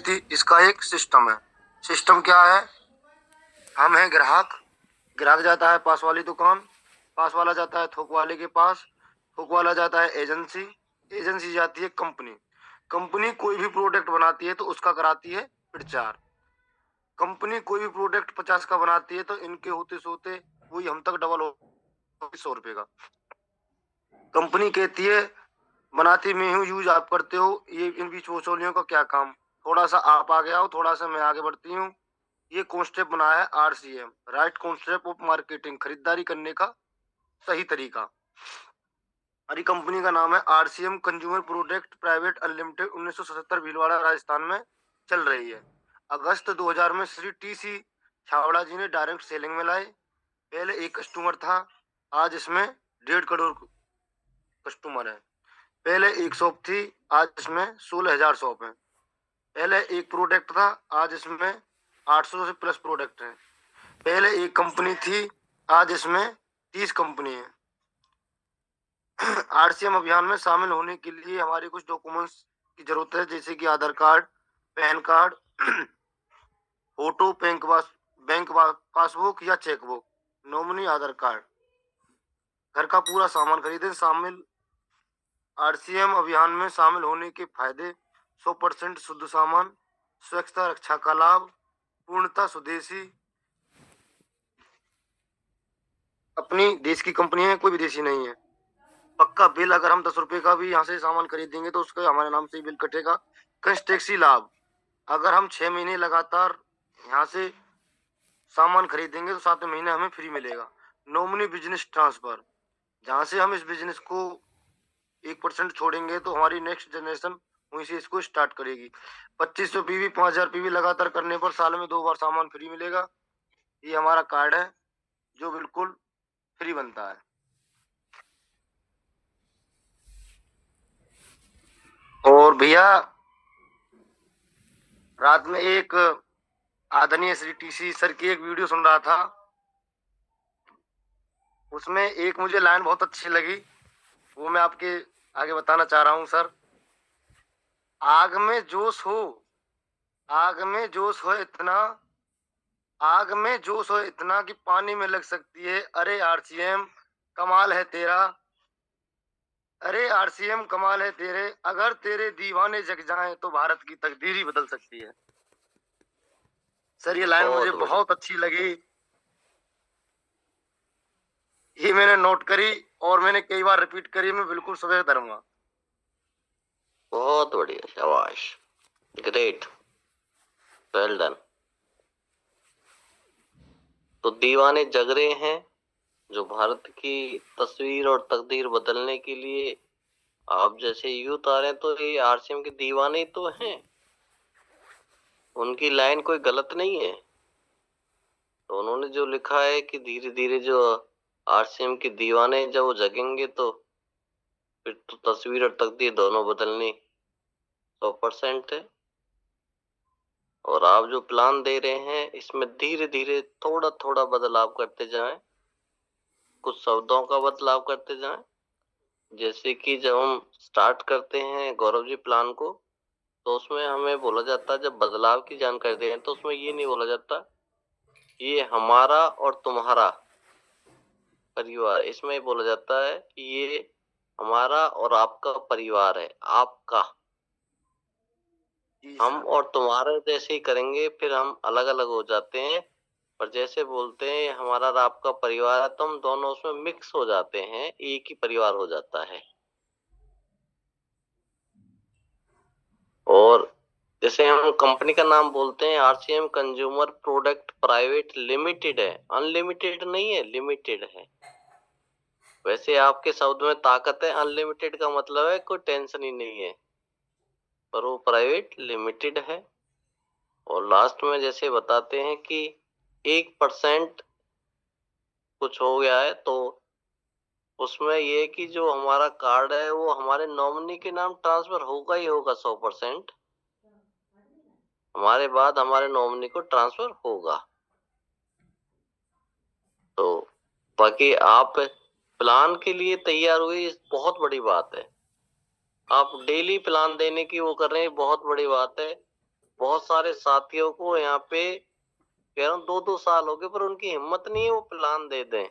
व्यक्ति, इसका एक सिस्टम है। सिस्टम क्या है? हम हैं ग्राहक, ग्राहक जाता है पास वाली दुकान, पास वाला जाता है थोक वाले के पास, थोक वाला जाता है एजेंसी, एजेंसी जाती है कंपनी, कंपनी कोई भी प्रोडक्ट बनाती है तो उसका कराती है प्रचार। कंपनी कोई भी प्रोडक्ट 50 का बनाती है तो इनके होते सोते वही हम तक डबल हो 100 रुपए का। कंपनी कहती है बनाती मैं हूँ, यूज आप करते हो, ये इन बीच वसूलियों का क्या काम, थोड़ा सा आप आगे आओ, थोड़ा सा मैं आगे बढ़ती हूँ। ये कॉन्सेप्ट बनाया है RCM, right concept of marketing, खरीदारी करने का सही तरीका। हमारी कंपनी का नाम है RCM consumer product private unlimited, 1977 Bhilwara Rajasthan में चल रही है। अगस्त 2000 में श्री TC छावड़ा जी ने डायरेक्ट सेलिंग में लाए। पहले एक कस्टमर था, आज इसमें 1.5 करोड़ कस्टमर है। पहले एक शॉप थी, आज इसमें 16,000 शॉप है। पहले एक प्रोडक्ट था, आज इसमें 800 से प्लस प्रोडक्ट हैं। पहले एक कंपनी थी, आज इसमें 30 कंपनी है। RCM अभियान में शामिल होने के लिए हमारे कुछ डॉक्यूमेंट्स की जरूरत है, जैसे कि Aadhaar card, PAN card, photo, bank passbook या चेकबुक, नॉमिनी आधार कार्ड, घर का पूरा सामान खरीदे। शामिल RCM अभियान में शामिल होने के फायदे: 100% शुद्ध सामान, स्वच्छता रक्षा का लाभ, पूर्णतः स्वदेशी, अपनी देश की कंपनी है, कोई विदेशी नहीं है। पक्का बिल, अगर हम 10 रुपए का भी यहाँ से सामान खरीदेंगे तो उसका हमारे नाम से ही बिल कटेगा। कंस्टेक्सी लाभ, अगर हम 6 महीने लगातार यहाँ से सामान खरीदेंगे तो 7वें महीने हमें फ्री मिलेगा। नॉमिनी बिजनेस ट्रांसफर, जहाँ से हम इस बिजनेस को 1% छोड़ेंगे तो हमारी नेक्स्ट जनरेशन वहीं से इसको स्टार्ट करेगी। 2500 PV, 5000 PV लगातार करने पर साल में 2 बार सामान फ्री मिलेगा। ये हमारा कार्ड है जो बिल्कुल फ्री बनता है। और भैया, रात में एक आदरणीय श्री TC सर की एक वीडियो सुन रहा था, उसमें एक मुझे लाइन बहुत अच्छी लगी, वो मैं आपके आगे बताना चाह रहा हूँ सर। आग में जोश हो, आग में जोश हो इतना, आग में जोश हो इतना कि पानी में लग सकती है। अरे RCM कमाल है तेरा, अरे RCM कमाल है तेरे, अगर तेरे दीवाने जग जाएं तो भारत की तकदीर ही बदल सकती है। सर ये लाइन मुझे बहुत बढ़िया, बहुत अच्छी लगी, ये मैंने नोट करी और मैंने कई बार रिपीट करी, मैं बिल्कुल सुबह करूंगा। बहुत बढ़िया, शाबाश, ग्रेट, वेल डन। तो दीवाने जग रहे हैं जो भारत की तस्वीर और तकदीर बदलने के लिए। आप जैसे यूथ आ रहे हैं तो ये RCM के दीवाने ही तो हैं, उनकी लाइन कोई गलत नहीं है। तो उन्होंने जो लिखा है कि धीरे धीरे जो RCM के दीवाने जब वो जगेंगे तो फिर तो तस्वीर और तकदीर दोनों बदलनी 100% है। और आप जो प्लान दे रहे हैं इसमें धीरे धीरे थोड़ा थोड़ा बदलाव करते जाएं, कुछ शब्दों का बदलाव करते जाएं। जैसे कि जब हम स्टार्ट करते हैं गौरव जी प्लान को, तो उसमें हमें बोला जाता है, जब बदलाव की जानकारी दे रहे हैं तो उसमें ये नहीं बोला जाता ये हमारा और तुम्हारा परिवार, इसमें ये बोला जाता है कि ये हमारा और आपका परिवार है, आपका। जी हम सर। और तुम्हारा जैसे ही करेंगे फिर हम अलग अलग हो जाते हैं, पर जैसे बोलते हैं हमारा और आपका परिवार है तो हम दोनों उसमें मिक्स हो जाते हैं, एक ही परिवार हो जाता है। और जैसे हम कंपनी का नाम बोलते हैं RCM consumer product private limited है, अनलिमिटेड नहीं है, लिमिटेड है। वैसे आपके शब्द में ताकत है, अनलिमिटेड का मतलब है कोई टेंशन ही नहीं है, पर वो प्राइवेट लिमिटेड है। और लास्ट में जैसे बताते हैं कि 1% कुछ हो गया है तो उसमें ये कि जो हमारा कार्ड है वो हमारे नॉमिनी के नाम ट्रांसफर होगा ही होगा, 100% हमारे बाद हमारे नॉमिनी को ट्रांसफर होगा। तो बाकी आप प्लान के लिए तैयार हुए, बहुत बड़ी बात है। आप डेली प्लान देने की वो कर रहे हैं, बहुत बड़ी बात है। बहुत सारे साथियों को यहाँ पे कह रहा हूँ 2-2 साल हो गए, पर उनकी हिम्मत नहीं है वो प्लान दे दें।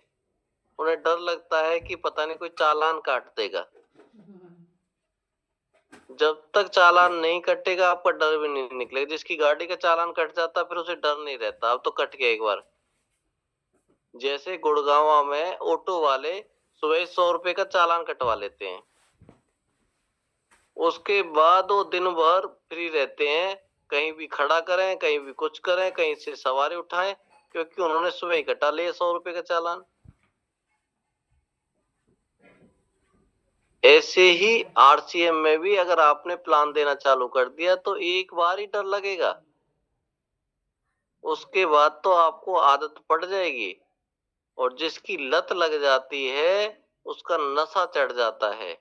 उन्हें डर लगता है कि पता नहीं कोई चालान काट देगा। जब तक चालान नहीं कटेगा आपका डर भी नहीं निकलेगा। जिसकी गाड़ी का चालान कट जाता फिर उसे डर नहीं रहता। अब तो कट गया एक बार। जैसे गुड़गांव में ऑटो वाले सुबह 100 रुपए का चालान कटवा लेते हैं, उसके बाद वो दिन भर फ्री रहते हैं, कहीं भी खड़ा करें, कहीं भी कुछ करें, कहीं से सवारी उठाएं, क्योंकि उन्होंने सुबह ही कटा लिया 100 रुपए का चालान। ऐसे ही आरसीएम में भी अगर आपने प्लान देना चालू कर दिया तो एक बार ही डर लगेगा, उसके बाद तो आपको आदत पड़ जाएगी। और जिसकी लत लग जाती है उसका नशा चढ़ जाता है।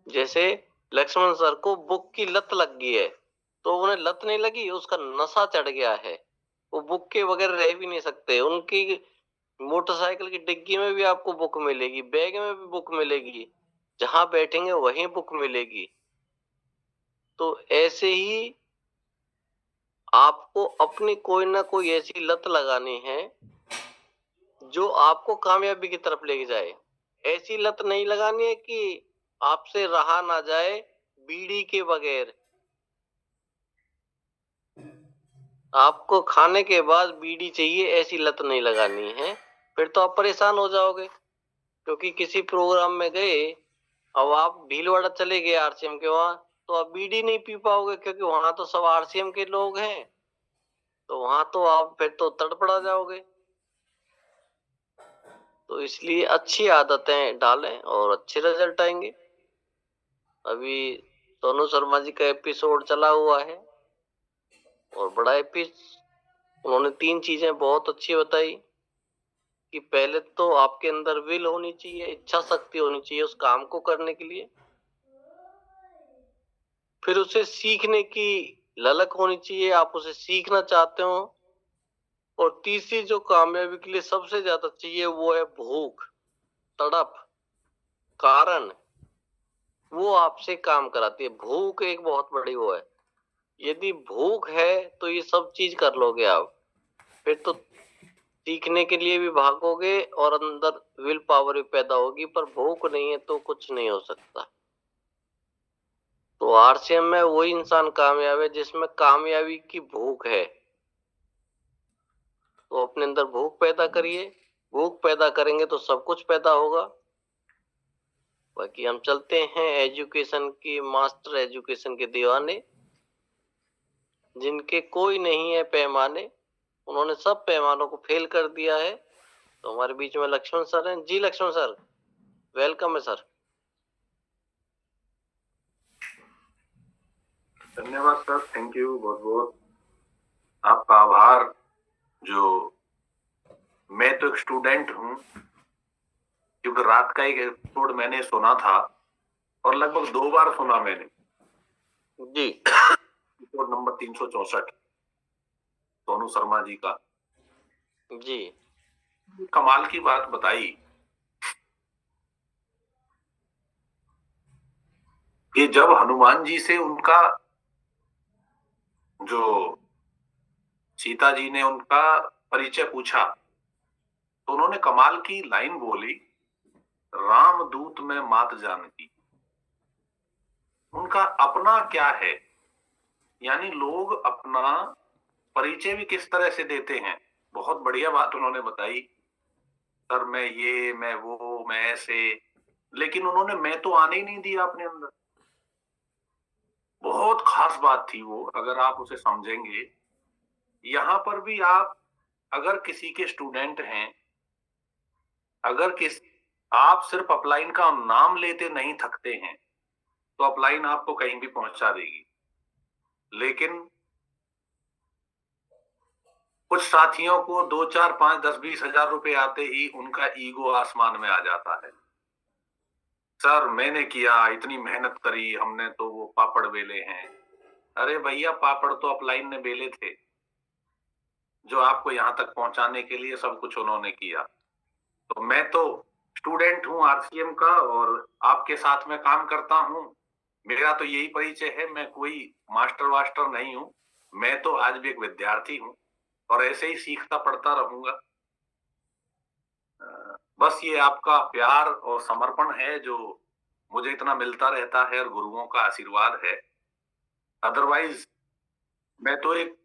जैसे लक्ष्मण सर को बुक की लत लग गई है, तो उन्हें लत नहीं लगी, उसका नशा चढ़ गया है। वो बुक के बगैर रह भी नहीं सकते। उनकी मोटरसाइकिल की डिग्गी में भी आपको बुक मिलेगी, बैग में भी बुक मिलेगी, जहां बैठेंगे वहीं बुक मिलेगी। तो ऐसे ही आपको अपनी कोई ना कोई ऐसी लत लगानी है जो आपको कामयाबी की तरफ लेके जाए। ऐसी लत नहीं लगानी है कि आपसे रहा ना जाए बीड़ी के बगैर। आपको खाने के बाद बीड़ी चाहिए, ऐसी लत नहीं लगानी है, फिर तो आप परेशान हो जाओगे। क्योंकि किसी प्रोग्राम में गए, अब आप भीलवाड़ा चले गए आरसीएम के वहां, तो आप बीड़ी नहीं पी पाओगे, क्योंकि वहां तो सब आरसीएम के लोग हैं। तो वहां तो आप फिर तो तड़पड़ा जाओगे। तो इसलिए अच्छी आदतें डालें और अच्छे रिजल्ट आएंगे। अभी सोनू शर्मा जी का एपिसोड चला हुआ है और बड़ा एपिसोड। उन्होंने 3 चीजें बहुत अच्छी बताई कि पहले तो आपके अंदर विल होनी चाहिए, इच्छा शक्ति होनी चाहिए उस काम को करने के लिए। फिर उसे सीखने की ललक होनी चाहिए, आप उसे सीखना चाहते हो। और तीसरी जो कामयाबी के लिए सबसे ज्यादा चाहिए वो है भूख, तड़प, कारण। वो आपसे काम कराती है। भूख एक बहुत बड़ी वो है। यदि भूख है तो ये सब चीज कर लोगे आप। फिर तो सीखने के लिए भी भागोगे और अंदर विल पावर भी पैदा होगी। पर भूख नहीं है तो कुछ नहीं हो सकता। तो आरसीएम में वही इंसान कामयाब है जिसमें कामयाबी की भूख है। तो अपने अंदर भूख पैदा करिए। भूख पैदा करेंगे तो सब कुछ पैदा होगा। बाकी हम चलते हैं एजुकेशन की, मास्टर एजुकेशन के दीवाने, जिनके कोई नहीं है पैमाने। उन्होंने सब पैमानों को फेल कर दिया है। तो हमारे बीच में लक्ष्मण सर हैं। जी लक्ष्मण सर, वेलकम है सर। धन्यवाद सर, थैंक यू बहुत बहुत। आपका आभार। जो मैं तो एक स्टूडेंट हूँ, क्योंकि रात का एक एपिसोड मैंने सुना था और लगभग 2 बार सुना मैंने जी। एपिसोड नंबर 364 सोनू शर्मा जी का। जी। कमाल की बात बताई कि जब हनुमान जी से उनका जो सीता जी ने उनका परिचय पूछा, तो उन्होंने कमाल की लाइन बोली, राम दूत में मात जानकी। उनका अपना क्या है, यानी लोग अपना परिचय भी किस तरह से देते हैं। बहुत बढ़िया बात उन्होंने बताई। सर मैं ये, मैं वो, मैं ऐसे, लेकिन उन्होंने मैं तो आने ही नहीं दिया अपने अंदर। बहुत खास बात थी वो, अगर आप उसे समझेंगे। यहां पर भी आप अगर किसी के स्टूडेंट हैं, अगर आप सिर्फ अपलाइन का नाम लेते नहीं थकते हैं, तो अपलाइन आपको कहीं भी पहुंचा देगी। लेकिन कुछ साथियों को 2, 4, 5, 10, 20 हजार रुपए आते ही उनका ईगो आसमान में आ जाता है। सर मैंने किया, इतनी मेहनत करी हमने, तो वो पापड़ बेले हैं। अरे भैया, पापड़ तो अपलाइन ने बेले थे, जो आपको यहां तक पहुंचाने के लिए सब कुछ उन्होंने किया। तो मैं तो स्टूडेंट हूं आरसीएम का और आपके साथ में काम करता हूं। मेरा तो यही परिचय है, मैं कोई मास्टर वास्टर नहीं हूं, मैं तो आज भी एक विद्यार्थी हूं और ऐसे ही सीखता पढ़ता रहूंगा। बस ये आपका प्यार और समर्पण है जो मुझे इतना मिलता रहता है और गुरुओं का आशीर्वाद है। अदरवाइज मैं तो एक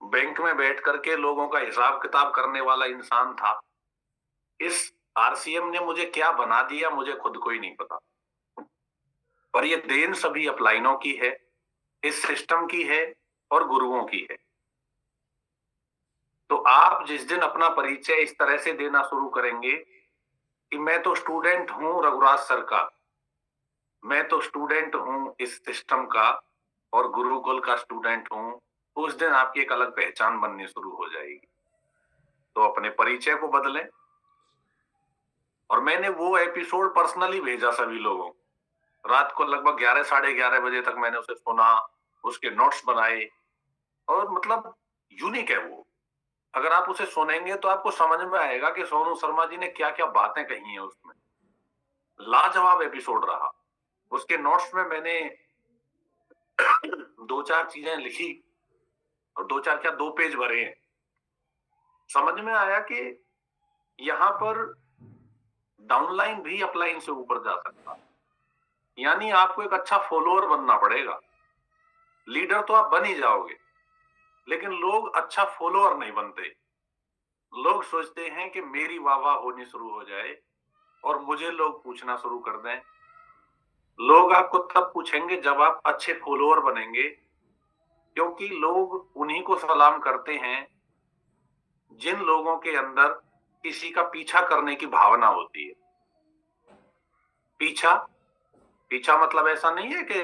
बैंक में बैठ करके लोगों का हिसाब किताब करने वाला इंसान था। इस आरसीएम ने मुझे क्या बना दिया मुझे खुद को ही नहीं पता, पर ये देन सभी अपलाइनों की है, इस सिस्टम की है और गुरुओं की है। तो आप जिस दिन अपना परिचय इस तरह से देना शुरू करेंगे कि मैं तो स्टूडेंट हूं रघुराज सर का, मैं तो स्टूडेंट हूं इस सिस्टम का और गुरुकुल का स्टूडेंट हूं, उस दिन आपकी एक अलग पहचान बननी शुरू हो जाएगी। तो अपने परिचय को बदलें। और मैंने वो एपिसोड पर्सनली भेजा सभी लोगों को। रात को लगभग 11 साढ़े 11 बजे तक मैंने उसे सुना, उसके नोट्स बनाए और मतलब यूनिक है वो। अगर आप उसे सुनेंगे तो आपको समझ में आएगा कि सोनू शर्मा जी ने क्या क्या बातें कही हैं उसमें। लाजवाब एपिसोड रहा। उसके नोट्स में मैंने दो चार चीजें लिखी और दो चार क्या 2 पेज भरे हैं। समझ में आया कि यहां पर डाउनलाइन भी अपलाइन से ऊपर जा सकता है। यानी आपको एक अच्छा फॉलोअर बनना पड़ेगा। लीडर तो आप बन ही जाओगे, लेकिन लोग अच्छा फॉलोअर नहीं बनते। लोग सोचते हैं कि मेरी वाह होनी शुरू हो जाए और मुझे लोग पूछना शुरू कर दें। लोग आपको तब पूछेंगे जब आप अच्छे फॉलोअर बनेंगे, क्योंकि लोग उन्हीं को सलाम करते हैं जिन लोगों के अंदर किसी का पीछा करने की भावना होती है। पीछा पीछा मतलब ऐसा नहीं है कि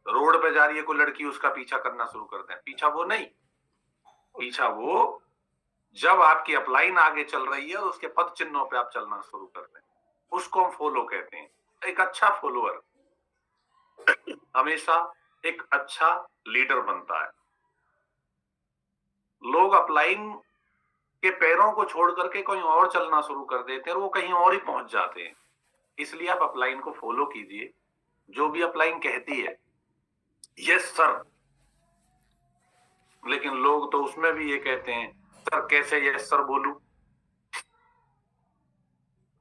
रोड पे जा रही है कोई लड़की उसका पीछा करना शुरू कर दें। पीछा वो नहीं, पीछा वो जब आपकी अपलाइन आगे चल रही है और उसके पद चिन्हों पे आप चलना शुरू कर दें, उसको हम फॉलो कहते हैं। एक अच्छा फॉलोअर हमेशा एक अच्छा लीडर बनता है। लोग अपलाइन के पैरों को छोड़ करके कहीं और चलना शुरू कर देते हैं और वो कहीं और ही पहुंच जाते हैं। इसलिए आप अपलाइन को फॉलो कीजिए। जो भी अपलाइन कहती है यस सर, लेकिन लोग तो उसमें भी ये कहते हैं सर कैसे यस सर बोलूं।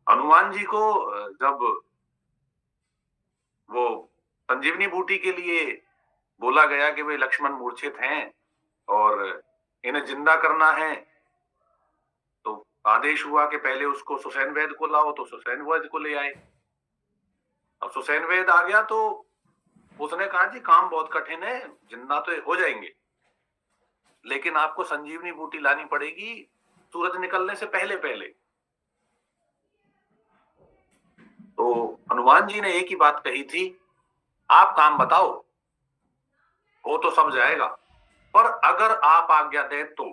हनुमान जी को जब वो संजीवनी बूटी के लिए बोला गया कि वे लक्ष्मण मूर्छित हैं और इन्हें जिंदा करना है, तो आदेश हुआ कि पहले उसको सुसैन वैद्य को लाओ, तो सुसैन वैद्य को ले आए। अब सुसैन वैद्य आ गया तो उसने कहा जी काम बहुत कठिन है, जिंदा तो हो जाएंगे, लेकिन आपको संजीवनी बूटी लानी पड़ेगी सूरज निकलने से पहले पहले। तो हनुमान जी ने एक ही बात कही थी, आप काम बताओ, हो तो सब जाएगा, पर अगर आप आज्ञा दें तो।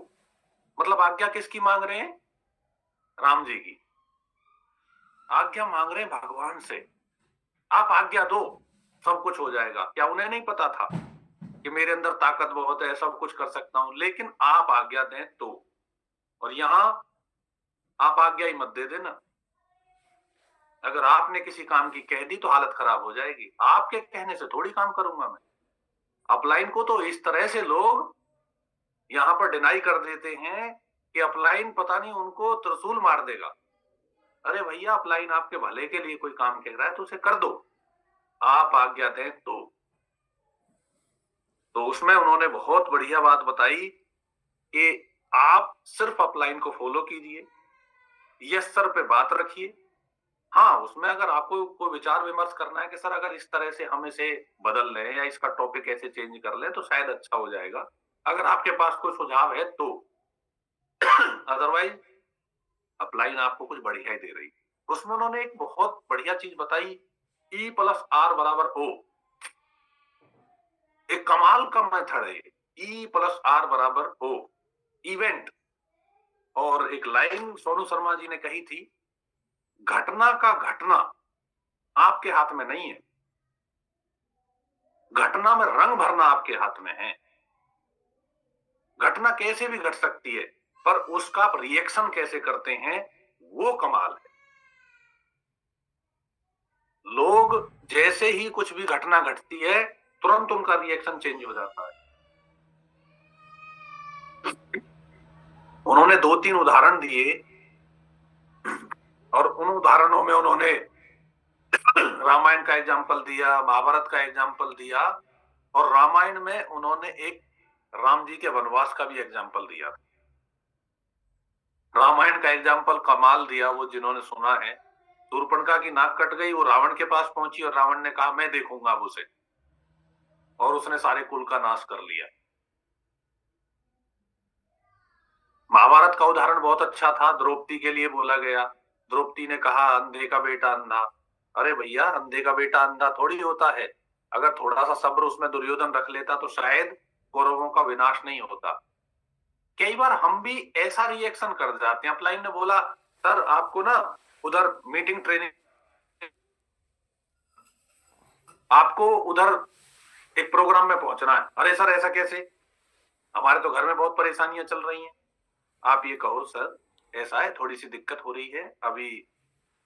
मतलब आज्ञा किसकी मांग रहे हैं? राम जी की आज्ञा मांग रहे हैं भगवान से। आप आज्ञा दो, सब कुछ हो जाएगा। क्या उन्हें नहीं पता था कि मेरे अंदर ताकत बहुत है, सब कुछ कर सकता हूं, लेकिन आप आज्ञा दें तो। और यहां आप आज्ञा ही मत दे देना। अगर आपने किसी काम की कह दी तो हालत खराब हो जाएगी। आपके कहने से थोड़ी काम करूंगा मैं। अपलाइन को तो इस तरह से लोग यहां पर डिनाई कर देते हैं कि अपलाइन पता नहीं उनको त्रिशूल मार देगा। अरे भैया, अपलाइन आपके भले के लिए कोई काम कह रहा है तो उसे कर दो, आप आज्ञा दें तो उसमें उन्होंने बहुत बढ़िया बात बताई कि आप सिर्फ अपलाइन को फॉलो कीजिए, यस सर पे बात रखिए। हाँ, उसमें अगर आपको कोई विचार विमर्श करना है कि सर अगर इस तरह से हम इसे बदल लें या इसका टॉपिक ऐसे चेंज कर लें तो शायद अच्छा हो जाएगा, अगर आपके पास कोई सुझाव है तो। अदरवाइज अपलाइन आपको कुछ बढ़िया ही दे रही। उसमें उन्होंने एक बहुत बढ़िया चीज बताई, E + R = O। एक कमाल का मेथड है E + R = O, इवेंट। और एक लाइन सोनू शर्मा जी ने कही थी, घटना का घटना आपके हाथ में नहीं है, घटना में रंग भरना आपके हाथ में है। घटना कैसे भी घट सकती है, पर उसका आप रिएक्शन कैसे करते हैं वो कमाल है। लोग जैसे ही कुछ भी घटना घटती है तुरंत उनका रिएक्शन चेंज हो जाता है। उन्होंने 2-3 उदाहरण दिए और उन उदाहरणों में उन्होंने रामायण का एग्जाम्पल दिया, महाभारत का एग्जाम्पल दिया और रामायण में उन्होंने एक राम जी के वनवास का भी एग्जाम्पल दिया। रामायण का एग्जाम्पल कमाल दिया वो जिन्होंने सुना है। शूर्पणखा की नाक कट गई, वो रावण के पास पहुंची और रावण ने कहा मैं देखूंगा अब उसे, और उसने सारे कुल का नाश कर लिया। महाभारत का उदाहरण बहुत अच्छा था, द्रौपदी के लिए बोला गया। द्रौपदी ने कहा अंधे का बेटा अंधा। अरे भैया, अंधे का बेटा अंधा थोड़ी होता है। अगर थोड़ा सा सब्र उसमें दुर्योधन रख लेता तो शायद कौरवों का विनाश नहीं होता। कई बार हम भी ऐसा रिएक्शन कर जाते हैं। अपलाइन ने बोला सर आपको ना उधर मीटिंग ट्रेनिंग, आपको उधर एक प्रोग्राम में पहुंचना है। अरे सर ऐसा कैसे, हमारे तो घर में बहुत परेशानियां चल रही हैं। आप ये कहो सर ऐसा है, थोड़ी सी दिक्कत हो रही है, अभी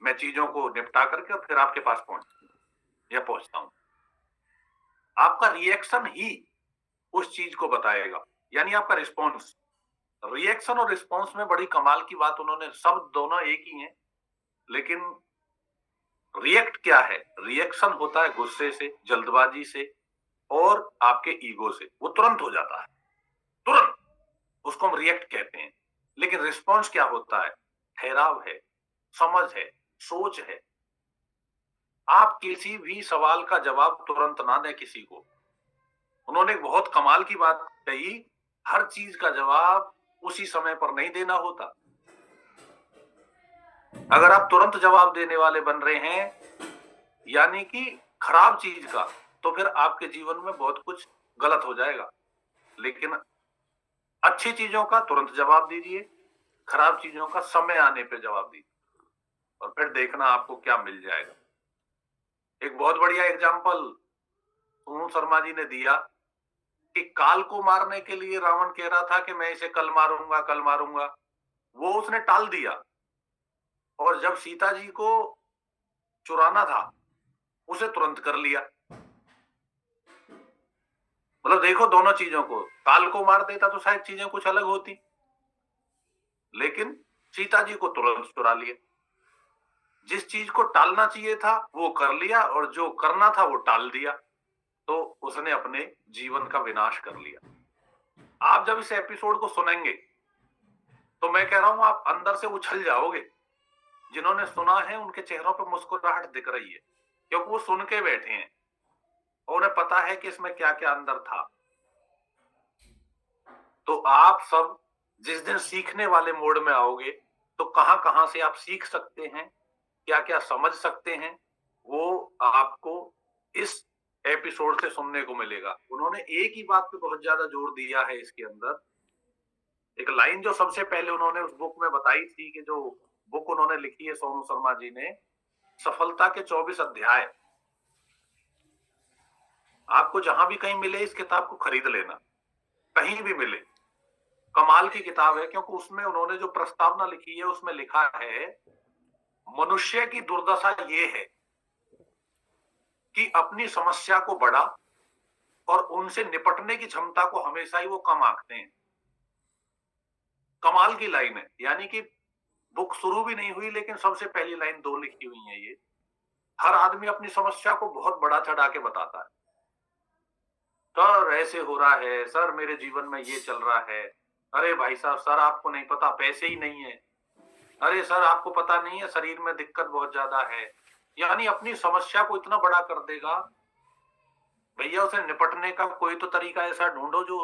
मैं चीजों को निपटा करके और फिर आपके पास पहुंचता हूं। आपका रिएक्शन ही उस चीज को बताएगा, यानी आपका रिस्पॉन्स। रिएक्शन और रिस्पॉन्स में बड़ी कमाल की बात उन्होंने, सब दोनों एक ही हैं, लेकिन रिएक्ट क्या है? रिएक्शन होता है गुस्से से, जल्दबाजी से और आपके ईगो से। वो तुरंत हो जाता है, तुरंत, उसको हम रिएक्ट कहते हैं। लेकिन रिस्पॉन्स क्या होता है? ठहराव है, समझ है, सोच है। आप किसी भी सवाल का जवाब तुरंत ना दें किसी को। उन्होंने एक बहुत कमाल की बात कही, हर चीज का जवाब उसी समय पर नहीं देना होता। अगर आप तुरंत जवाब देने वाले बन रहे हैं, यानी कि खराब चीज का, तो फिर आपके जीवन में बहुत कुछ गलत हो जाएगा। लेकिन अच्छी चीजों का तुरंत जवाब दीजिए, खराब चीजों का समय आने पे जवाब दीजिए, और फिर देखना आपको क्या मिल जाएगा। एक बहुत बढ़िया एग्जाम्पल सोनू शर्मा जी ने दिया कि काल को मारने के लिए रावण कह रहा था कि मैं इसे कल मारूंगा, कल मारूंगा। वो उसने टाल दिया, और जब सीता जी को चुराना था उसे तुरंत कर लिया। मतलब देखो दोनों चीजों को, काल को मार देता तो शायद चीजें कुछ अलग होती, लेकिन सीता जी को तुरंत चुरा लिया। जिस चीज को टालना चाहिए था वो कर लिया, और जो करना था वो टाल दिया, तो उसने अपने जीवन का विनाश कर लिया। आप जब इस एपिसोड को सुनेंगे तो मैं कह रहा हूं आप अंदर से उछल जाओगे। जिन्होंने सुना है उनके चेहरों पर मुस्कुराहट दिख रही है, क्योंकि वो सुन के बैठे हैं और उन्हें पता है कि इसमें क्या क्या अंदर था। तो आप सब जिस दिन सीखने वाले मोड में आओगे तो कहां कहां से आप सीख सकते हैं, क्या क्या समझ सकते हैं, वो आपको इस एपिसोड से सुनने को मिलेगा। उन्होंने एक ही बात पे बहुत ज्यादा जोर दिया है इसके अंदर। एक लाइन जो सबसे पहले उन्होंने उस बुक में बताई थी, कि जो बुक उन्होंने लिखी है सोनू शर्मा जी ने, सफलता के 24 अध्याय। आपको जहां भी कहीं मिले इस किताब को खरीद लेना, कहीं भी मिले। कमाल की किताब है, क्योंकि उसमें उन्होंने जो प्रस्तावना लिखी है उसमें लिखा है मनुष्य की दुर्दशा ये है कि अपनी समस्या को बड़ा और उनसे निपटने की क्षमता को हमेशा ही वो कम आंकते हैं। कमाल की लाइन है, यानी कि बुक शुरू भी नहीं हुई लेकिन सबसे पहली लाइन 2 लिखी हुई है ये। हर आदमी अपनी समस्या को बहुत बड़ा चढ़ा के बताता है। सर ऐसे हो रहा है, सर मेरे जीवन में ये चल रहा है। अरे भाई साहब, सर आपको नहीं पता पैसे ही नहीं है। अरे सर आपको पता नहीं है शरीर में दिक्कत बहुत ज्यादा है। यानी अपनी समस्या को इतना बड़ा कर देगा। भैया उसे निपटने का कोई तो तरीका ऐसा ढूंढो जो,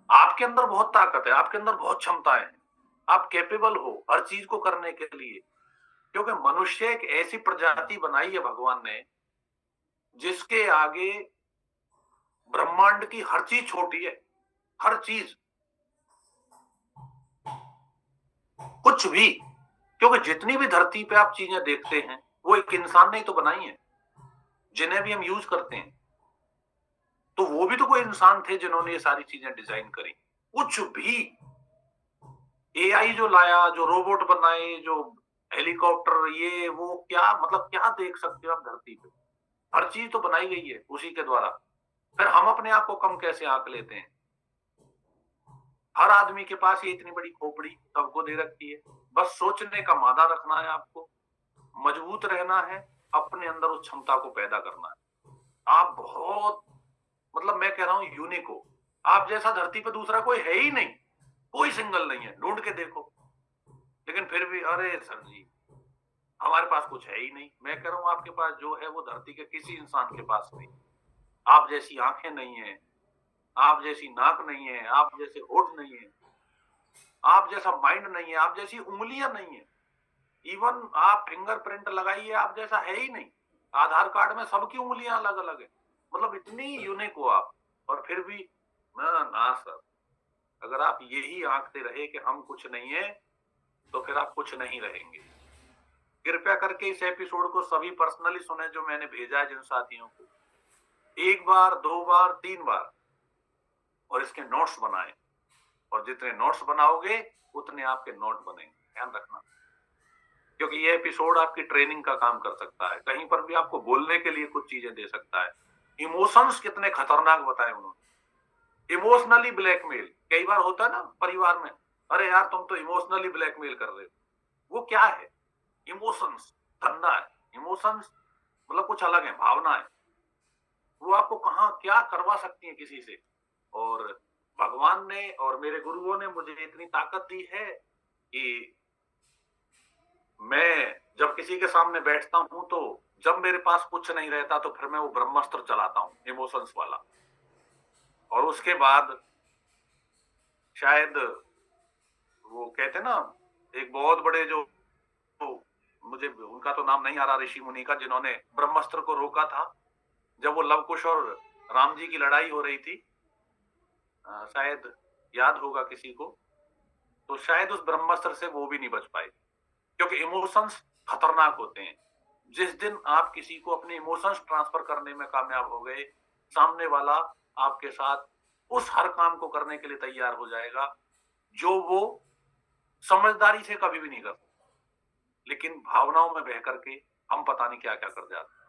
आपके अंदर बहुत ताकत है, आपके अंदर बहुत क्षमताएं हैं, आप कैपेबल हो हर चीज को करने के लिए। क्योंकि मनुष्य एक ऐसी प्रजाति बनाई है भगवान ने जिसके आगे ब्रह्मांड की हर चीज छोटी है। हर चीज, कुछ भी। क्योंकि जितनी भी धरती पे आप चीजें देखते हैं वो एक इंसान ने ही तो बनाई है। जिन्हें भी हम यूज करते हैं तो वो भी तो कोई इंसान थे जिन्होंने ये सारी चीजें डिजाइन करी। कुछ भी एआई जो लाया, जो रोबोट बनाए, जो हेलीकॉप्टर, ये वो, क्या मतलब क्या देख सकते हो आप धरती पे? हर चीज तो बनाई गई है उसी के द्वारा। फिर हम अपने आप को कम कैसे आंक लेते हैं? हर आदमी के पास ये इतनी बड़ी खोपड़ी सबको दे रखी है। बस सोचने का मादा रखना है आपको, मजबूत रहना है, अपने अंदर उस क्षमता को पैदा करना है। आप बहुत, मतलब मैं कह रहा हूं यूनिक हो। आप जैसा धरती पे दूसरा कोई है ही नहीं, कोई सिंगल नहीं है, ढूंढ के देखो। लेकिन फिर भी अरे सर जी, हमारे पास कुछ है ही नहीं। मैं कह रहा हूं आपके पास जो है वो धरती के किसी इंसान के पास नहीं। आप जैसी आंखें नहीं है, आप जैसी नाक नहीं है, आप जैसे होठ नहीं है, आप जैसा माइंड नहीं है, आप जैसी उंगलियां नहीं है। इवन आप फिंगरप्रिंट लगाइए, आप जैसा है ही नहीं। आधार कार्ड में सबकी उंगलियां अलग अलग है। मतलब इतनी यूनिक हो आप, और फिर भी ना सर, अगर आप यही आंकते रहे कि हम कुछ नहीं है, तो फिर आप कुछ नहीं रहेंगे। कृपया करके इस एपिसोड को सभी पर्सनली सुने जो मैंने भेजा है जिन साथियों को, 1 बार 2 बार 3 बार, और इसके नोट्स बनाएं। और जितने नोट्स बनाओगे उतने आपके नोट बनेंगे, ध्यान रखना। क्योंकि ये एपिसोड आपकी ट्रेनिंग का काम कर सकता है, कहीं पर भी आपको बोलने के लिए कुछ चीजें दे सकता है। इमोशंस कितने खतरनाक बताए उन्होंने। इमोशनली ब्लैकमेल कई बार होता है ना परिवार में, अरे यार तुम तो इमोशनली ब्लैकमेल कर रहे हो। वो क्या है? इमोशंस धंधा है। इमोशंस मतलब कुछ अलग है, भावना है। वो आपको कहाँ क्या करवा सकती है किसी से। और भगवान ने और मेरे गुरुओं ने मुझे इतनी ताकत दी है कि मैं जब किसी के सामने बैठता हूं, तो जब मेरे पास कुछ नहीं रहता तो फिर मैं वो ब्रह्मास्त्र चलाता हूं, इमोशंस वाला। और उसके बाद शायद वो कहते ना, एक बहुत बड़े जो, मुझे उनका तो नाम नहीं आ रहा, ऋषि मुनि का, जिन्होंने ब्रह्मास्त्र को रोका था जब वो लव कुश और राम जी की लड़ाई हो रही थी। शायद याद होगा किसी को, तो शायद उस ब्रह्मास्त्र से वो भी नहीं बच पाए, क्योंकि इमोशंस खतरनाक होते हैं। जिस दिन आप किसी को अपने इमोशंस ट्रांसफर करने में कामयाब हो गए, सामने वाला आपके साथ उस हर काम को करने के लिए तैयार हो जाएगा जो वो समझदारी से कभी भी नहीं कर सकता। लेकिन भावनाओं में बह करके हम पता नहीं क्या क्या कर जाते हैं।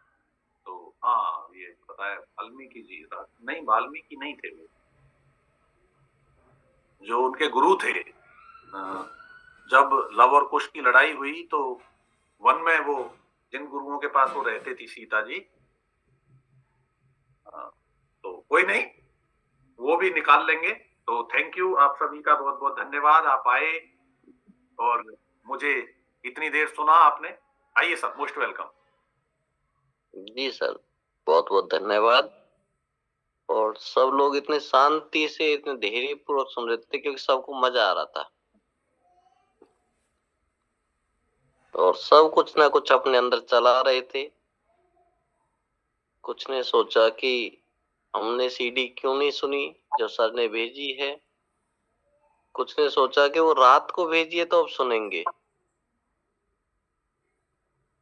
तो हाँ, ये पता है वाल्मीकि जी, नहीं वाल्मीकि नहीं थे वो, जो उनके गुरु थे। जब लव और कुश की लड़ाई हुई तो वन में वो, जिन गुरुओं के पास वो रहते थी सीता जी, तो कोई नहीं, वो भी निकाल लेंगे। तो थैंक यू, आप सभी का बहुत बहुत धन्यवाद, आप आए और मुझे इतनी देर सुना आपने। आइए सर, मोस्ट वेलकम। जी सर, बहुत बहुत धन्यवाद। और सब लोग इतने शांति से, इतने धैर्य पूर्वक सुन रहे थे क्योंकि सबको मजा आ रहा था। और सब कुछ ना कुछ अपने अंदर चला रहे थे। कुछ ने सोचा कि हमने सीडी क्यों नहीं सुनी जो सर ने भेजी है। कुछ ने सोचा कि वो रात को भेजी है तो अब सुनेंगे।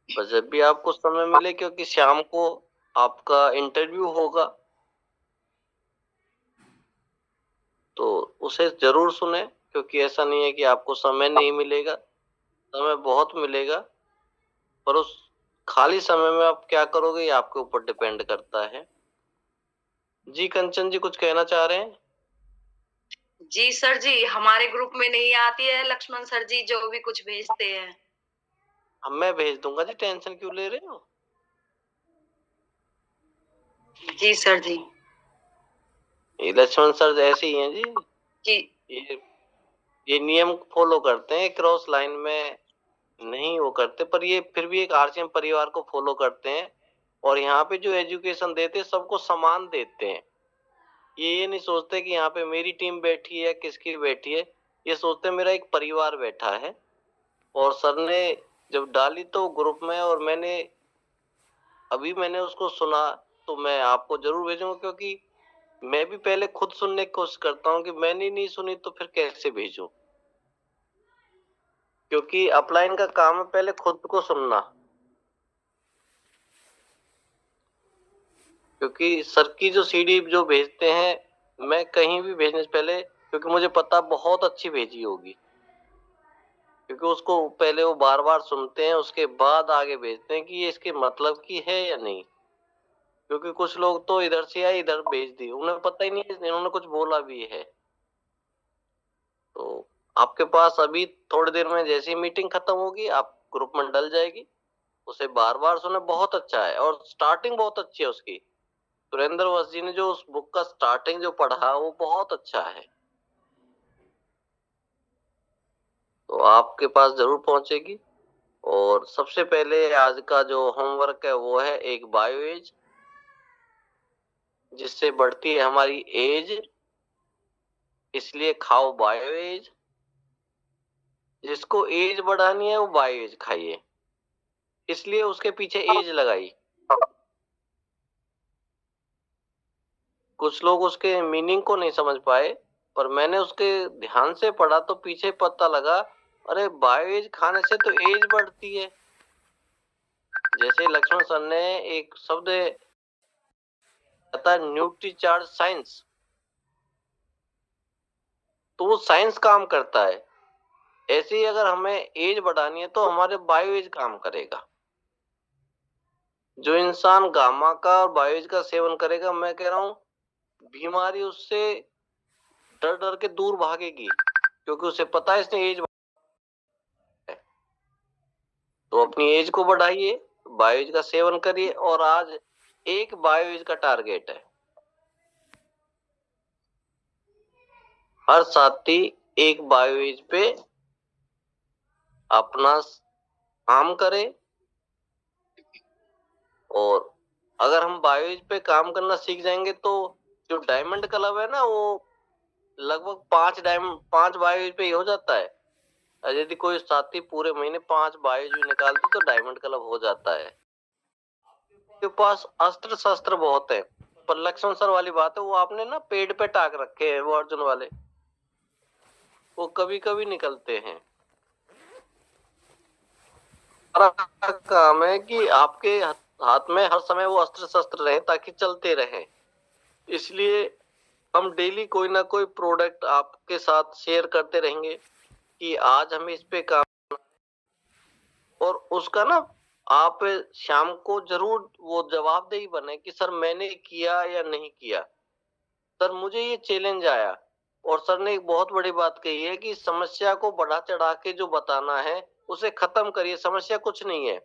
बस जब भी आपको समय मिले, क्योंकि शाम को आपका इंटरव्यू होगा, तो उसे जरूर सुने। क्योंकि ऐसा नहीं है कि आपको समय नहीं मिलेगा, समय बहुत मिलेगा। पर उस खाली समय में आप क्या करोगे ये आपके ऊपर डिपेंड करता है। जी कंचन जी, कुछ कहना चाह रहे हैं? जी सर जी, हमारे ग्रुप में नहीं आती है लक्ष्मण सर जी जो भी कुछ भेजते हैं। मैं भेज दूंगा जी, टेंशन क्यों ले रहे हो? जी सर जी। ये लक्ष्मण सर ऐसे ही हैं जी। जी ये नियम फॉलो करते हैं, क्रॉस लाइन में नहीं वो करते, पर ये फिर भी एक आरसीएम परिवार को फॉलो करते हैं। और यहाँ पे जो एजुकेशन देते हैं सबको समान देते हैं। ये नहीं सोचते कि यहाँ पे मेरी टीम बैठी है किसकी बैठी है, ये सोचते हैं मेरा एक परिवार बैठा है। और सर ने जब डाली तो ग्रुप में, और मैंने उसको सुना, तो मैं आपको जरूर भेजूंगा। क्योंकि मैं भी पहले खुद सुनने की कोशिश करता हूँ कि मैंने नहीं सुनी तो फिर कैसे भेजूं। क्योंकि अपलाइन का काम है पहले खुद को सुनना। क्योंकि सर की जो सीडी जो भेजते हैं, मैं कहीं भी भेजने से पहले, क्योंकि मुझे पता बहुत अच्छी भेजी होगी, क्योंकि उसको पहले वो बार बार सुनते हैं, उसके बाद आगे भेजते हैं कि ये इसके मतलब की है या नहीं। क्योंकि कुछ लोग तो इधर से आए इधर भेज दी, उन्हें पता ही नहीं इन्होंने कुछ बोला भी है। तो आपके पास अभी थोड़ी देर में जैसे ही मीटिंग खत्म होगी आप ग्रुप में डल जाएगी, उसे बार बार सुने, बहुत अच्छा है और स्टार्टिंग बहुत अच्छी है उसकी। सुरेंद्र वश जी ने जो उस बुक का स्टार्टिंग जो पढ़ा वो बहुत अच्छा है, तो आपके पास जरूर पहुंचेगी। और सबसे पहले आज का जो होमवर्क है वो है एक बायो एज, जिससे बढ़ती है हमारी एज, इसलिए खाओ बायो एज। जिसको एज बढ़ानी है वो बायो एज खाइए, इसलिए उसके पीछे एज लगाई। कुछ लोग उसके मीनिंग को नहीं समझ पाए, पर मैंने उसके ध्यान से पढ़ा तो पीछे पता लगा, अरे बायो एज खाने से तो एज बढ़ती है। जैसे लक्ष्मण सर ने एक शब्द कहता न्यूट्री चार्ज साइंस, तो वो साइंस काम करता है। ऐसे ही अगर हमें एज बढ़ानी है तो हमारे बायो एज काम करेगा। जो इंसान गामा का और बायो एज का सेवन करेगा, मैं कह रहा हूं बीमारी उससे डर डर के दूर भागेगी, क्योंकि उसे पता है इसने एज है। तो अपनी एज को बढ़ाइए, बायो एज का सेवन करिए। और आज एक बायो एज का टारगेट है, हर साथी एक बायो एज पे अपना काम करे। और अगर हम बायो एज पे काम करना सीख जाएंगे तो जो डायमंड क्लब है ना, वो लगभग 5 बायो एज पे ही हो जाता है। और यदि कोई साथी पूरे महीने 5 बायो एज भी निकालते तो डायमंड क्लब हो जाता है। आपके पास अस्त्र शस्त्र बहुत है, पर लक्ष्मण सर वाली बात है, वो आपने ना पेड़ पे टाक रखे हैं, वो अर्जुन वाले, वो कभी कभी निकलते हैं। हमारा काम है कि आपके हाथ में हर समय वो अस्त्र शस्त्र रहे ताकि चलते रहे। इसलिए हम डेली कोई ना कोई प्रोडक्ट आपके साथ शेयर करते रहेंगे कि आज हम इस पे काम, और उसका ना आप शाम को जरूर वो जवाबदेही बने कि सर मैंने किया या नहीं किया, सर मुझे ये चैलेंज आया। और सर ने एक बहुत बड़ी बात कही है कि समस्या को बढ़ा चढ़ा के जो बताना है उसे खत्म करिए, समस्या कुछ नहीं है।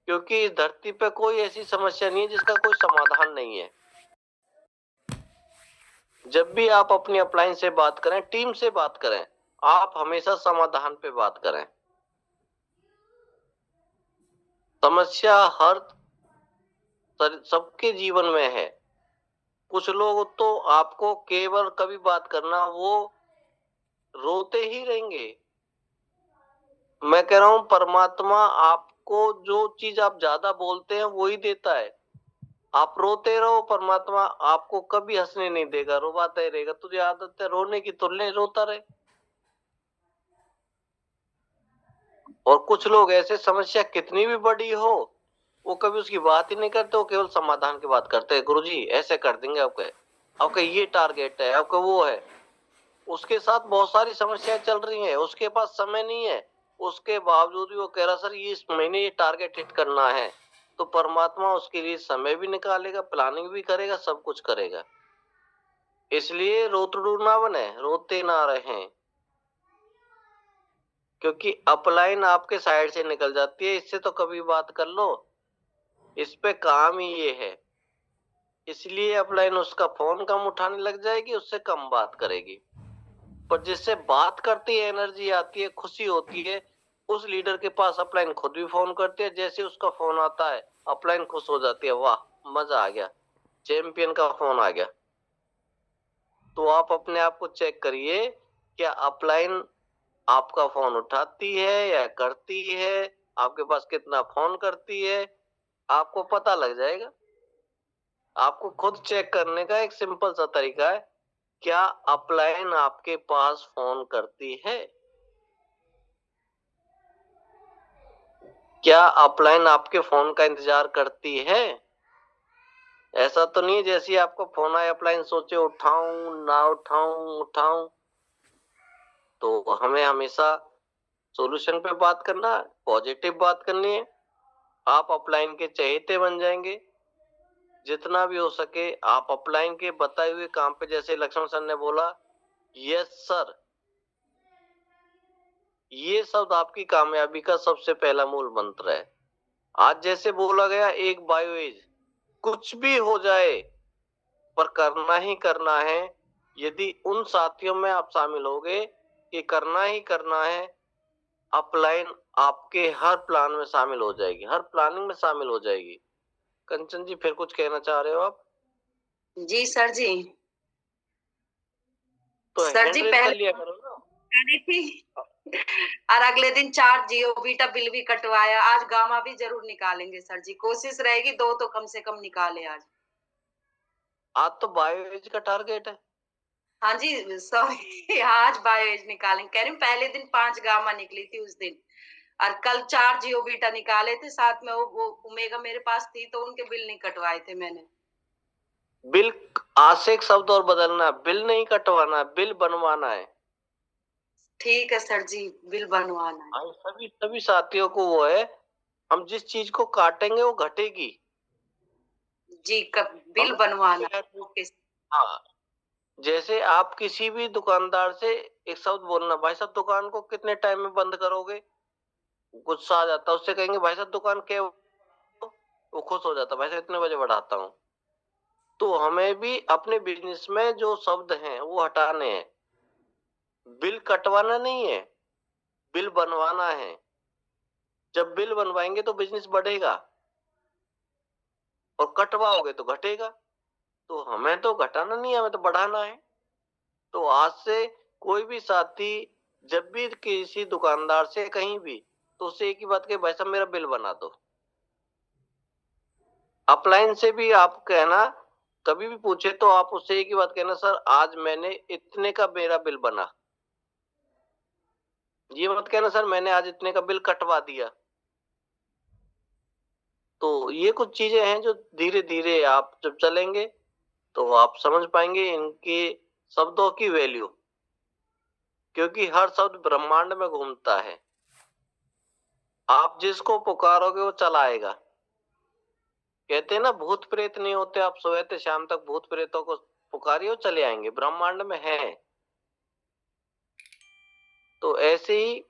क्योंकि इस धरती पे कोई ऐसी समस्या नहीं है जिसका कोई समाधान नहीं है। जब भी आप अपनी अपलाइन से बात करें, टीम से बात करें, आप हमेशा समाधान पे बात करें। समस्या हर सबके जीवन में है। कुछ लोग तो आपको केवल कभी बात करना वो रोते ही रहेंगे। मैं कह रहा हूं परमात्मा आपको जो चीज आप ज्यादा बोलते हैं वो ही देता है। आप रोते रहो, परमात्मा आपको कभी हंसने नहीं देगा, रोवाता ही रहेगा। तुझे आदत है रोने की तो ले, रोता रहे। और कुछ लोग ऐसे, समस्या कितनी भी बड़ी हो वो कभी उसकी बात ही नहीं करते, वो केवल समाधान की बात करते हैं। गुरुजी ऐसे कर देंगे, आपका ये टारगेट है, आपका वो है। उसके साथ बहुत सारी समस्याएं चल रही हैं, उसके पास समय नहीं है, उसके बावजूद भी वो कह रहा सर ये इस महीने ये टारगेट हिट करना है। तो परमात्मा उसके लिए समय भी निकालेगा, प्लानिंग भी करेगा, सब कुछ करेगा। इसलिए रोतड़ू ना बने, रोते ना रहें, क्योंकि अपलाइन आपके साइड से निकल जाती है। इससे तो कभी बात कर लो, इस पे काम ही ये है। इसलिए अपलाइन उसका फोन कम उठाने लग जाएगी, उससे कम बात करेगी। पर जिससे बात करती है, एनर्जी आती है, खुशी होती है, उस लीडर के पास अपलाइन खुद भी फोन करती है। जैसे उसका फोन आता है अपलाइन खुश हो जाती है, वाह मजा आ गया, चैंपियन का फोन आ गया। तो आप अपने आप को चेक करिए, क्या अपलाइन आपका फोन उठाती है या करती है, आपके पास कितना फोन करती है, आपको पता लग जाएगा। आपको खुद चेक करने का एक सिंपल सा तरीका है, क्या अपलाइन आपके पास फोन करती है? क्या अपलाइन आपके फोन का इंतजार करती है? ऐसा तो नहीं जैसे ही आपको फोन आए अपलाइन सोचे उठाऊं ना उठाऊं। तो हमें हमेशा सॉल्यूशन पे बात करना, पॉजिटिव बात करनी है। आप अपलाइन के चहेते बन जाएंगे। जितना भी हो सके आप अपलाइन के बताए हुए काम पे, जैसे लक्ष्मण सर ने बोला यस सर, ये शब्द आपकी कामयाबी का सबसे पहला मूल मंत्र है। आज जैसे बोला गया, एक बायोएज, कुछ भी हो जाए पर करना ही करना है। यदि उन साथियों में आप शामिल होगे कि करना ही करना है, अपलाइन आपके हर प्लान में शामिल हो जाएगी, हर प्लानिंग में शामिल हो जाएगी। कंचन जी, फिर कुछ कहना चाह रहे हो आप? जी सर जी। तो सर जी हैंड रेज कर पहले लिया करो ना। करी थी और अगले दिन 4 जियो बीटा बिल भी कटवाया। आज गामा भी जरूर निकालेंगे सर जी, कोशिश रहेगी 2 तो कम से कम निकाले आज। आज तो बायोएज का टारगेट है। हाँ जी सॉरी आज बायोएज निकालेंगे। कह रही हूँ पहले दिन 5 गामा निकली थी उस दिन, और कल 4 जियो बीटा निकाले थे साथ में। वो ओमेगा मेरे पास थी तो उनके बिल नहीं कटवाए थे मैंने। बिल, आज से एक शब्द और बदलना, बिल नहीं कटवाना, बिल बनवाना है। ठीक है सर जी, बिल बनवाना है। हम सभी सभी साथियों को वो है, हम जिस चीज को काटेंगे वो घटेगी। जी कब बिल हमें बनवाना है। ओके। हाँ, जैसे आप किसी भी दुकानदार से एक शब्द बोलना, भाई साहब दुकान को कितने टाइम में बंद करोगे, गुस्सा आ जाता है। उससे कहेंगे भाई साहब दुकान क्या, वो खुश हो जाता है, भाई साहब इतने बजे बढ़ाता हूँ। तो हमें भी अपने बिजनेस में जो शब्द हैं वो हटाने हैं। बिल कटवाना नहीं है, बिल बनवाना है। जब बिल बनवाएंगे तो बिजनेस बढ़ेगा, और कटवाओगे तो घटेगा। तो हमें तो घटाना नहीं है, हमें तो बढ़ाना है। तो आज से कोई भी साथी जब भी किसी दुकानदार से कहीं भी, तो उससे एक ही बात कहे, भाई साहब मेरा बिल बना दो। अपलाइन से भी आप कहना, कभी भी पूछे तो आप उससे एक ही बात कहना, सर आज मैंने इतने का मेरा बिल बना। ये मत कहना सर मैंने आज इतने का बिल कटवा दिया। तो ये कुछ चीजें हैं जो धीरे धीरे आप जब चलेंगे तो आप समझ पाएंगे इनके शब्दों की वैल्यू, क्योंकि हर शब्द ब्रह्मांड में घूमता है। आप जिसको पुकारोगे वो चला आएगा। कहते हैं ना, भूत प्रेत नहीं होते, आप सोए थे शाम तक भूत प्रेतों को पुकारिए वो चले आएंगे, ब्रह्मांड में है। तो ऐसे ही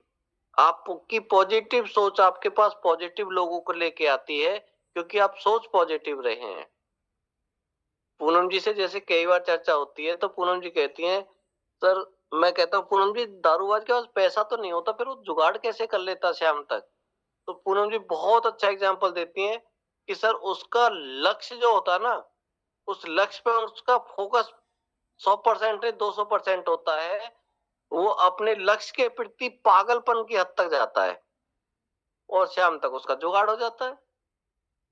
आपकी पॉजिटिव सोच आपके पास पॉजिटिव लोगों को लेके आती है, क्योंकि आप सोच पॉजिटिव रहे हैं। पूनम जी से जैसे कई बार चर्चा होती है तो पूनम जी कहती हैं, सर मैं कहता हूँ पूनम जी दारूबाज के पास पैसा तो नहीं होता, फिर वो जुगाड़ कैसे कर लेता शाम तक। तो पूनम जी बहुत अच्छा एग्जाम्पल देती हैं कि सर उसका लक्ष्य जो होता है ना, उस लक्ष्य पे उसका फोकस 100% नहीं 200% होता है। वो अपने लक्ष्य के प्रति पागलपन की हद तक जाता है और शाम तक उसका जुगाड़ हो जाता है।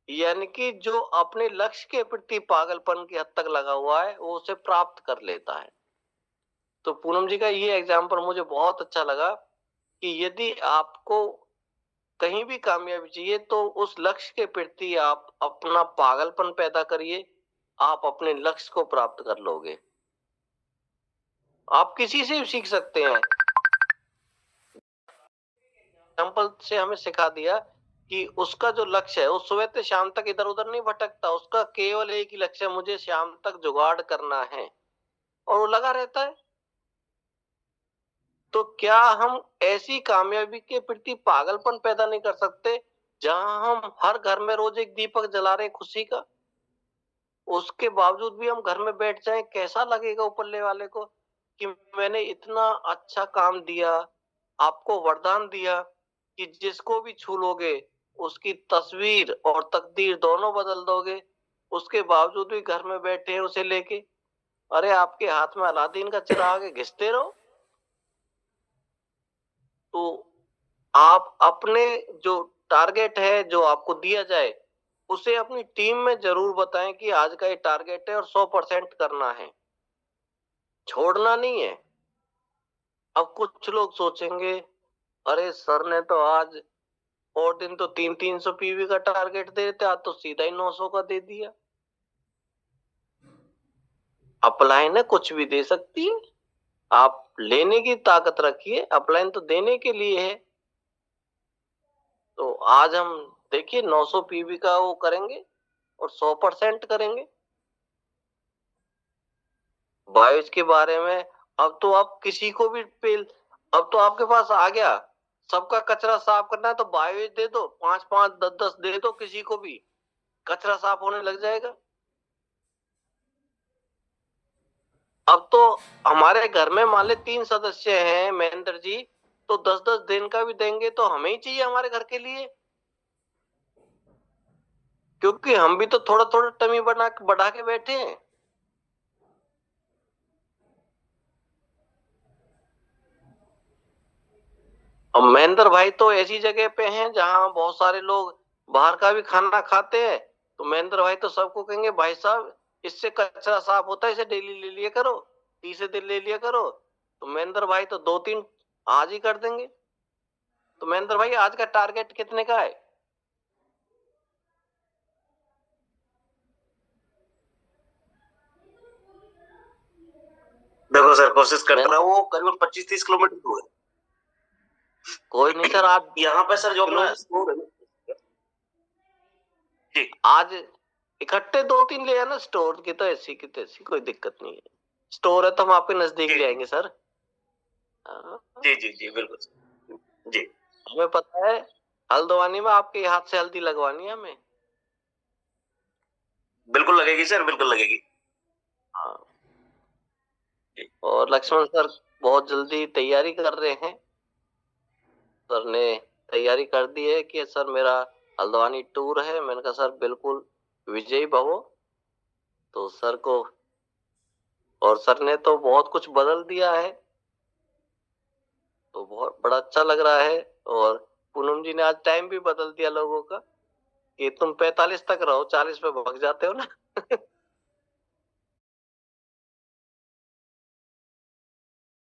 यानी कि जो अपने लक्ष्य के प्रति पागलपन की हद तक लगा हुआ है वो उसे प्राप्त कर लेता है। तो पूनम जी का ये एग्जाम्पल मुझे बहुत अच्छा लगा कि यदि आपको कहीं भी कामयाबी चाहिए तो उस लक्ष्य के प्रति आप अपना पागलपन पैदा करिए, आप अपने लक्ष्य को प्राप्त कर लोगे। आप किसी से भी सीख सकते हैं। एग्जाम्पल से हमें सिखा दिया कि उसका जो लक्ष्य है वो सुबह से शाम तक इधर उधर नहीं भटकता, उसका केवल एक ही लक्ष्य है, मुझे शाम तक जुगाड़ करना है, और वो लगा रहता है। तो क्या हम ऐसी कामयाबी के प्रति पागलपन पैदा नहीं कर सकते जहां हम हर घर में रोज एक दीपक जला रहे खुशी का, उसके बावजूद भी हम घर में बैठ जाएं? कैसा लगेगा ऊपरले वाले को कि मैंने इतना अच्छा काम दिया, आपको वरदान दिया कि जिसको भी छू लोगे उसकी तस्वीर और तकदीर दोनों बदल दोगे, उसके बावजूद भी घर में बैठे हैं उसे लेके। अरे आपके हाथ में अलादीन का चिराग है, घिसते रहो। तो आप अपने जो टारगेट है जो आपको दिया जाए उसे अपनी टीम में जरूर बताएं कि आज का ये टारगेट है और 100% करना है, छोड़ना नहीं है। अब कुछ लोग सोचेंगे, अरे सर ने तो आज और दिन तो 300 पीवी का टारगेट दे थे, आज तो सीधा ही 900 का दे दिया। अपलाइन है कुछ भी दे सकती है, आप लेने की ताकत रखिए, अपलाइन तो देने के लिए है। तो आज हम देखिए 900 पीवी का वो करेंगे और 100% करेंगे बायोज के बारे में। अब तो आप किसी को भी पेल, अब तो आपके पास आ गया, सबका कचरा साफ करना है तो बायोज दे दो, 5-5 10-10 दे दो, किसी को भी कचरा साफ होने लग जाएगा। अब तो हमारे घर में मान ले 3 सदस्य हैं महेंद्र जी, तो 10-10 दिन का भी देंगे तो हमें ही चाहिए हमारे घर के लिए, क्योंकि हम भी तो थोड़ा थोड़ा टमी बढ़ा के बैठे हैं। और महेंद्र भाई तो ऐसी जगह पे हैं जहां बहुत सारे लोग बाहर का भी खाना खाते हैं, तो महेंद्र भाई तो सबको कहेंगे भाई साहब इससे कचरा साफ होता है, इसे डेली ले लिया करो, 30 दिन ले लिया करो। तो महेंद्र भाई तो 2-3 आज ही कर देंगे। तो महेंद्र भाई आज का टारगेट कितने का है? देखो सर, कोशिश करता हूँ, वो करीबन 25-30 किलोमीटर दूर है। कोई नहीं सर, आप यहाँ पे सर जो अपना स्टोर है जी, आज इकट्ठे 2-3 ले आना, स्टोर की तो ऐसी की तैसी कोई दिक्कत नहीं है, स्टोर है तो हम आपके नजदीक ले आएंगे सर। हाँ, जी जी जी बिल्कुल जी। हमें पता है हल्द्वानी में आपके हाथ से हल्दी लगवानी है हमें। बिल्कुल लगेगी सर, बिल्कुल लगेगी। हाँ, और लक्ष्मण सर बहुत जल्दी तैयारी कर रहे हैं, सर ने तैयारी कर दी है कि सर मेरा हल्द्वानी टूर है। मैंने कहा सर बिल्कुल विजयी भवो। तो सर को, और सर ने तो बहुत कुछ बदल दिया है, तो बहुत बड़ा अच्छा लग रहा है। और पूनम जी ने आज टाइम भी बदल दिया लोगों का कि तुम 45 तक रहो, 40 पे भाग जाते हो ना।